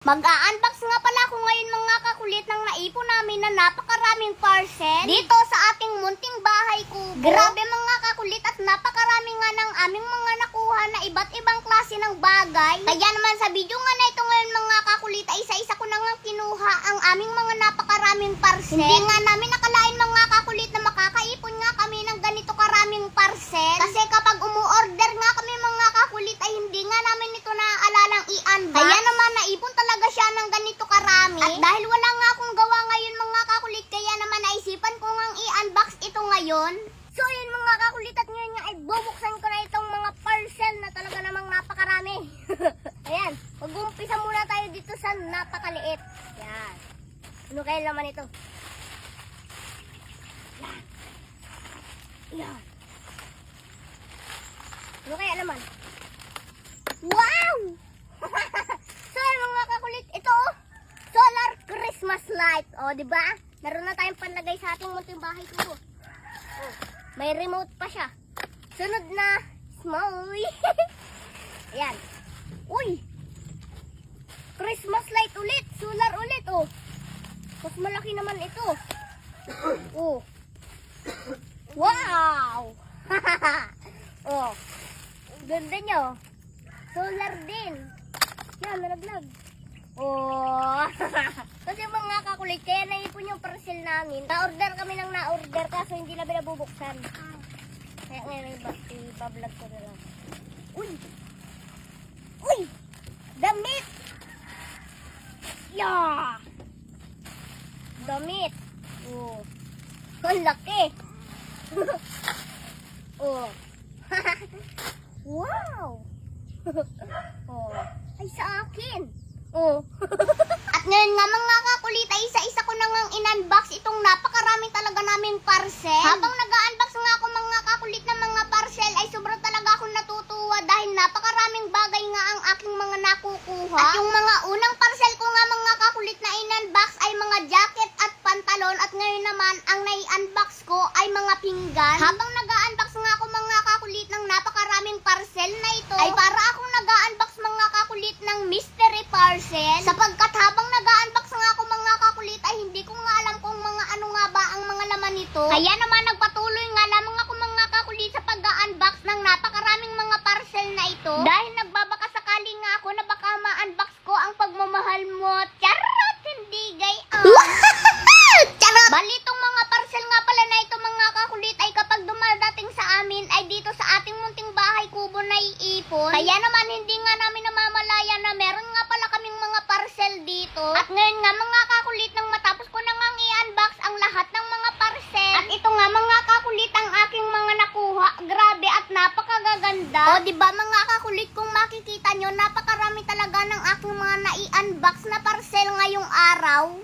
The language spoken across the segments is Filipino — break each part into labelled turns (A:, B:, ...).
A: Mag-a-unbox nga pala ako ngayon mga kakulit ng naipon namin na napakaraming parcel dito sa ating munting bahay kubo. Grabe mga kakulit at napakarami nga ng aming mga nakuha na iba't ibang klase ng bagay. Kaya naman sa video nga na ito ngayon mga kakulit ay isa-isa ko na nga kinuha ang aming mga napakaraming parcel. Hindi nga namin nakalain mga kakulit na makakaipon nga kami ng ganito karaming parcel. Kasi kapag umu-order nga kami mga kakulit ay hindi nga namin ito naaalalang i-unbox. Kaya naman naipon talaga siya ng ganito karami. At dahil wala nga akong gawa ngayon mga kakulit, kaya naman naisipan ko ngang i-unbox ito ngayon. So yun mga kakulit, at ngayon nga ay bubuksan ko na itong mga parcel na talaga namang napakarami. Ayan, mag-umpisa muna tayo dito sa napakaliit. Yan. Ano kaya naman ito? Yan. Yan. Ano kaya naman? Wow! So yun mga kakulit, ito solar Christmas light. O, di ba? Meron na tayong panlagay sa ating munting bahay ko. Oh, may remote pa siya. Sunod na small. Ayan. Uy! Christmas light ulit. Solar ulit, oh. Mas malaki naman ito. Oh. Wow! Oh. Ganda nyo. Solar din. Yan, nalaglag. Oh. Kasi mga kakulit, kaya naipon yung parcel namin. Na-order kami ng na-order kaso hindi na binabubuksan. Kaya ngayon iba-vlog ko na lang. Uy! Uy! Damit! Yeah! Damit! Oh. Ang laki! Oh. Wow! Oh. Ay, sa akin! Oh. At ngayon nga mga kakulit ay isa-isa ko na ngang in-unbox itong napakarami talaga naming parcel. Habang nag-unbox nga ako mga kakulit ng mga parcel ay sobrang talaga akong natutuwa dahil napakaraming bagay nga ang aking mga nakukuha. At yung mga unang parcel ko nga mga kakulit na in-unbox ay mga jacket at pantalon, at ngayon naman ang nai-unbox ko ay mga pinggan. Habang nag-unbox nga ako mga kakulit ng napakaraming parcel na ito ay para akong nag-unbox mga kakulit ng mystery parcel, sapagkat habang nag-unbox nga ako mga kakulit ay hindi ko nga alam kung mga ano nga ba ang mga laman nito. Kaya naman nagpatuloy nga lamang ako mga kakulit sa pag-unbox ng napakaraming mga parcel na ito dahil nagbabaka sakali nga ako na baka ma-unbox ko ang pagmamahal mo. Charot! Hindi gayon. Charot! Bali itong mga parcel nga pala na ito mga kakulit ay kapag dumadating sa amin ay dito sa ating munting bahay kubo na iipon. Kaya naman hindi nga namin namamalaya na meron nga pala kaming mga parcel dito. At ngayon nga mga kakulit, nang matapos ko na ngang i-unbox ang lahat ng mga parcel, at ito nga mga kakulit ang aking mga nakuha. Grabe at napakagaganda. O diba mga kakulit, kung makikita nyo, napakarami talaga ng aking mga nai-unbox na parcel ngayong araw.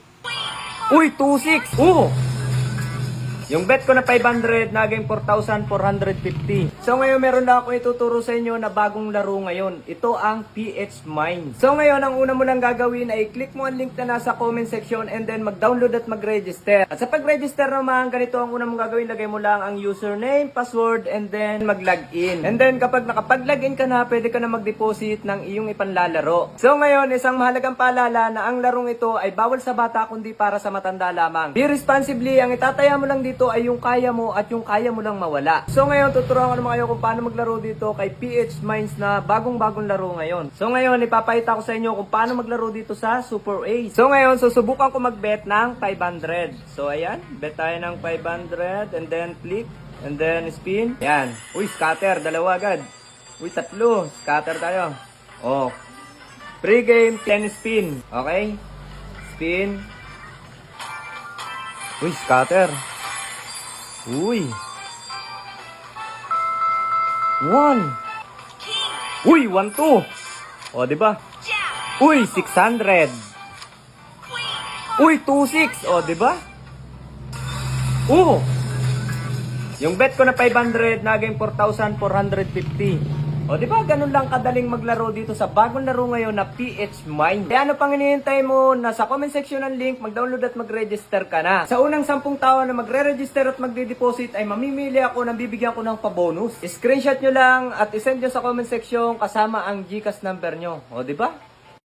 B: Uy, 2.6! Oo! Yung bet ko na 500, naging 4,450. So ngayon meron lang ako ituturo sa inyo na bagong laro ngayon. Ito ang PH Mine. So ngayon, ang una mo lang gagawin ay click mo ang link na nasa comment section and then mag-download at mag-register. At sa pag-register naman, ganito ang una mong gagawin. Lagay mo lang ang username, password, and then mag-login. And then kapag nakapag-login ka na, pwede ka na mag-deposit ng iyong ipanlalaro. So ngayon, isang mahalagang paalala na ang larong ito ay bawal sa bata kundi para sa matanda lamang. Be responsibly, ang itataya mo lang dito ay yung kaya mo at yung kaya mo lang mawala. So ngayon, tuturuan ko naman kayo kung paano maglaro dito kay PH Mines na bagong-bagong laro ngayon. So ngayon, ipapakita ko sa inyo kung paano maglaro dito sa Super A. So ngayon, susubukan ko mag-bet ng 500. So ayan, bet tayo ng 500 and then click and then spin. Ayan. Uy, scatter, dalawa agad. Uy, tatlo. Scatter tayo. Oh. Pre-game, 10 spin. Okay? Spin. Uy, scatter. Uy. 1. Uy, 1-2. O, diba? Uy, 600. Uy, 2-6. O, diba? Yung bet ko na 500, naging 4,450. O, di ba ganun lang kadaling maglaro dito sa bagong laro ngayon na PH Mine. Kaya ano pang hinihintay mo? Nasa comment section ng link, mag-download at mag-register ka na. Sa unang 10 tao na magre-register at magde-deposit ay mamimili ako ng bibigyan ko ng pabonus. Screenshot nyo lang at isend nyo sa comment section kasama ang GCash number nyo. O, di ba?